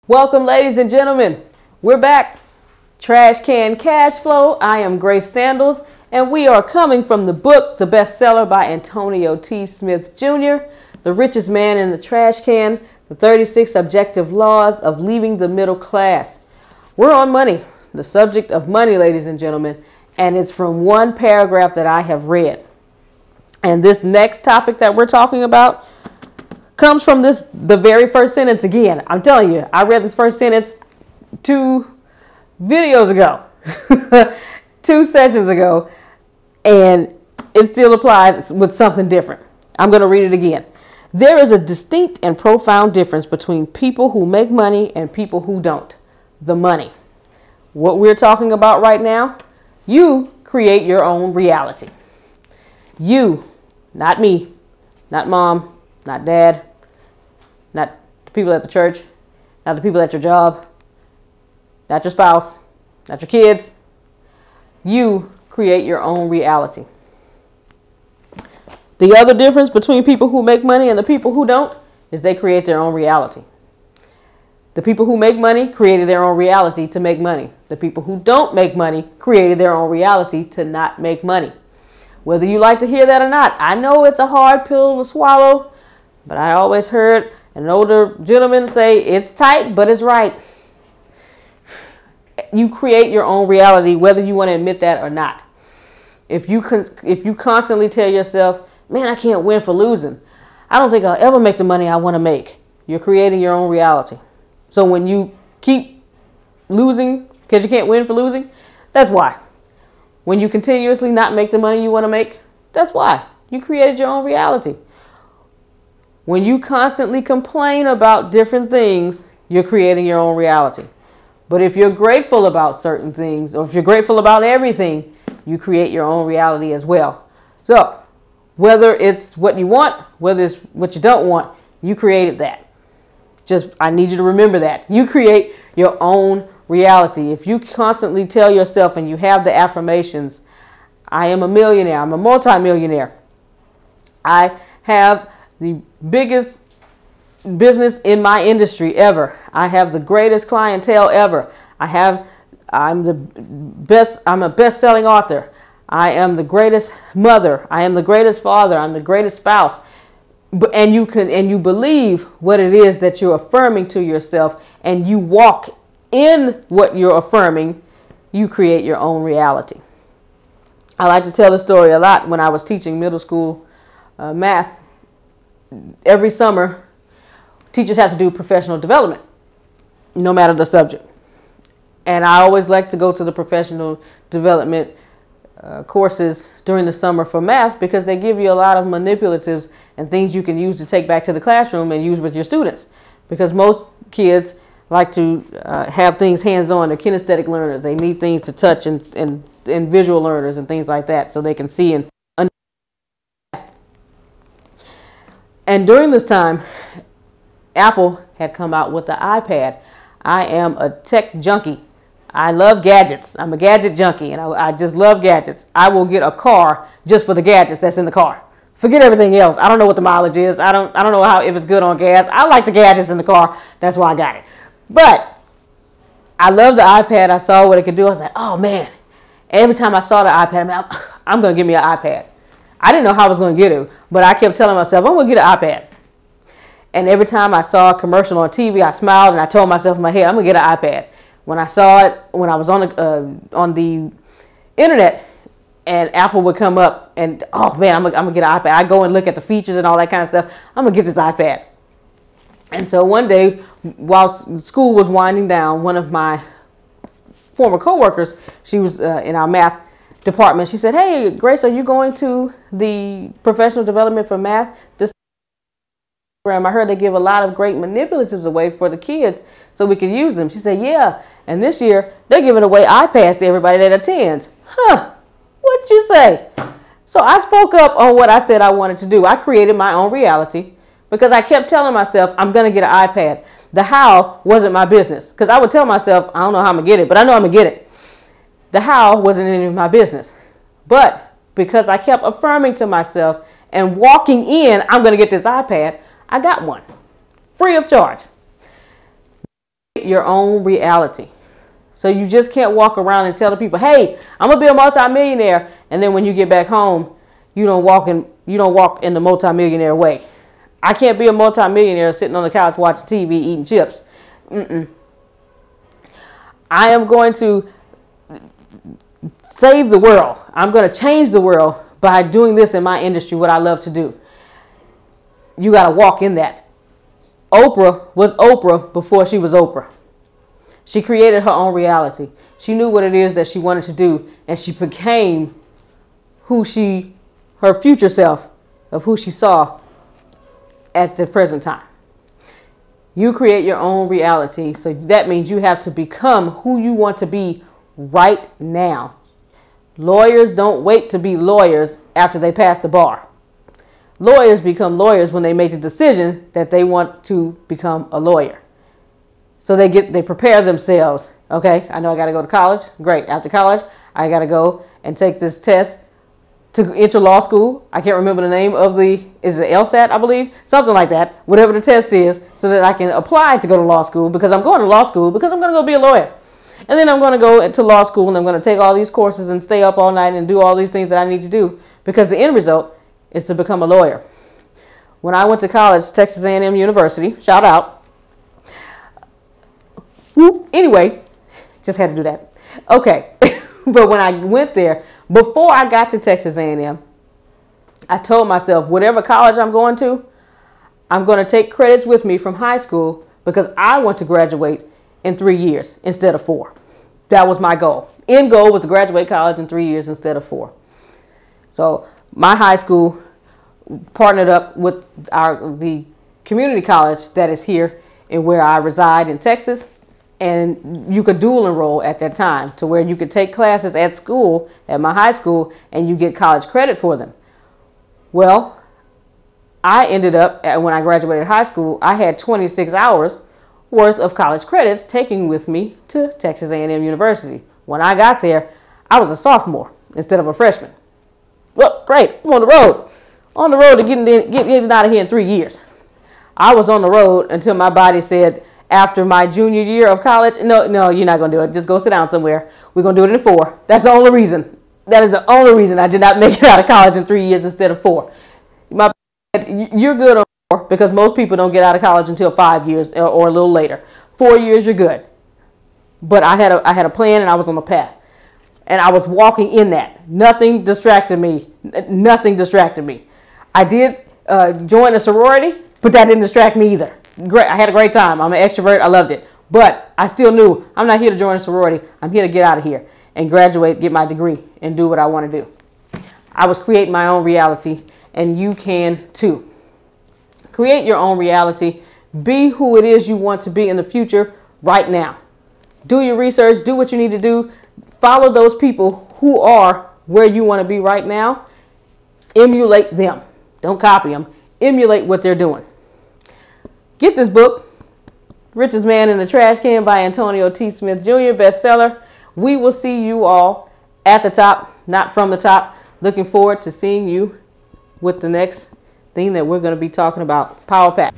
Welcome, ladies and gentlemen. We're back. Trash Can Cash Flow. I am Grace Sandals, and we are coming from the book, the bestseller by Antonio T. Smith Jr., The Richest Man in the Trash Can, the 36 Objective Laws of Leaving the Middle Class. We're on money, the subject of money, ladies and gentlemen, and it's from one paragraph that I have read. And this next topic that we're talking about comes from the very first sentence again. I'm telling you, I read this first sentence 2 videos ago, 2 sessions ago, and it still applies with something different. I'm going to read it again. There is a distinct and profound difference between people who make money and people who don't. The money. What we're talking about right now, you create your own reality. You, not me, not mom, not dad, not the people at the church, not the people at your job, not your spouse, not your kids. You create your own reality. The other difference between people who make money and the people who don't is they create their own reality. The people who make money created their own reality to make money. The people who don't make money created their own reality to not make money. Whether you like to hear that or not, I know it's a hard pill to swallow, but I always heard an older gentleman say, it's tight, but it's right. You create your own reality, whether you want to admit that or not. If you constantly tell yourself, man, I can't win for losing, I don't think I'll ever make the money I want to make, you're creating your own reality. So when you keep losing because you can't win for losing, that's why. When you continuously not make the money you want to make, that's why. You created your own reality. When you constantly complain about different things, you're creating your own reality. But if you're grateful about certain things, or if you're grateful about everything, you create your own reality as well. So whether it's what you want, whether it's what you don't want, you created that. I need you to remember that. You create your own reality. If you constantly tell yourself and you have the affirmations, I am a millionaire, I'm a multimillionaire, I have the biggest business in my industry ever, I have the greatest clientele ever, I'm a best-selling author, I am the greatest mother, I am the greatest father, I'm the greatest spouse, and you believe what it is that you're affirming to yourself, and you walk in what you're affirming, you create your own reality. I like to tell the story a lot. When I was teaching middle school math, every summer teachers have to do professional development, no matter the subject. And I always like to go to the professional development courses during the summer for math, because they give you a lot of manipulatives and things you can use to take back to the classroom and use with your students. Because most kids like to have things hands-on. They're kinesthetic learners. They need things to touch and visual learners and things like that, so they can see and understand. And during this time, Apple had come out with the iPad. I am a tech junkie. I love gadgets. I'm a gadget junkie, and I just love gadgets. I will get a car just for the gadgets that's in the car. Forget everything else. I don't know what the mileage is. I don't know if it's good on gas. I like the gadgets in the car. That's why I got it. But I love the iPad. I saw what it could do. I was like, oh man. Every time I saw the iPad, I'm going to give me an iPad. I didn't know how I was going to get it, but I kept telling myself, I'm going to get an iPad. And every time I saw a commercial on TV, I smiled and I told myself in my head, I'm going to get an iPad. When I saw it, when I was on the internet, and Apple would come up, and oh man, I'm gonna get an iPad. I go and look at the features and all that kind of stuff. I'm gonna get this iPad. And so one day, while school was winding down, one of my former coworkers, she was in our math department. She said, "Hey, Grace, are you going to the professional development for math this program? I heard they give a lot of great manipulatives away for the kids, so we could use them." She said, "Yeah, and this year they're giving away iPads to everybody that attends." Huh? What'd you say? So I spoke up on what I said I wanted to do. I created my own reality because I kept telling myself I'm going to get an iPad. The how wasn't my business, because I would tell myself, I don't know how I'm going to get it, but I know I'm going to get it. The how wasn't any of my business. But because I kept affirming to myself and walking in, I'm going to get this iPad, I got one free of charge. Your own reality. So you just can't walk around and tell the people, hey, I'm gonna be a multimillionaire, and then when you get back home, you don't walk in the multimillionaire way. I can't be a multimillionaire sitting on the couch watching TV eating chips. I am going to save the world. I'm going to change the world by doing this in my industry, what I love to do. You got to walk in that. Oprah was Oprah before she was Oprah. She created her own reality. She knew what it is that she wanted to do, and she became her future self of who she saw at the present time. You create your own reality, so that means you have to become who you want to be right now. Lawyers don't wait to be lawyers after they pass the bar. Lawyers become lawyers when they make the decision that they want to become a lawyer. So they prepare themselves. Okay, I know I got to go to college. Great. After college, I got to go and take this test to enter law school. I can't remember the name of is it LSAT, I believe? Something like that. Whatever the test is, so that I can apply to go to law school, because I'm going to law school because I'm going to go be a lawyer. And then I'm going to go into law school and I'm going to take all these courses and stay up all night and do all these things that I need to do, because the end result is to become a lawyer. When I went to college, Texas A&M University, shout out. Anyway, just had to do that. Okay. But when I went there, before I got to Texas A&M, I told myself, whatever college I'm going to, I'm going to take credits with me from high school, because I want to graduate in 3 years instead of 4. That was my goal. End goal was to graduate college in 3 years instead of 4. So my high school partnered up with the community college that is here and where I reside in Texas. And you could dual enroll at that time, to where you could take classes at school, at my high school, and you get college credit for them. Well, I ended up, when I graduated high school, I had 26 hours worth of college credits taking with me to Texas A&M University. When I got there, I was a sophomore instead of a freshman. Well, great, I'm on the road. On the road to getting out of here in 3 years. I was on the road until my body said, after my junior year of college, no, you're not going to do it. Just go sit down somewhere. We're going to do it in 4. That's the only reason. That is the only reason I did not make it out of college in 3 years instead of 4. You're good on 4, because most people don't get out of college until 5 years or a little later. 4 years, you're good. But I had a plan, and I was on the path. And I was walking in that. Nothing distracted me. Nothing distracted me. I did join a sorority, but that didn't distract me either. Great. I had a great time. I'm an extrovert. I loved it. But I still knew I'm not here to join a sorority. I'm here to get out of here and graduate, get my degree, and do what I want to do. I was creating my own reality, and you can too. Create your own reality. Be who it is you want to be in the future right now. Do your research. Do what you need to do. Follow those people who are where you want to be right now. Emulate them. Don't copy them. Emulate what they're doing. Get this book, Richest Man in the Trash Can by Antonio T. Smith Jr., bestseller. We will see you all at the top, not from the top. Looking forward to seeing you with the next thing that we're going to be talking about, Power Pack.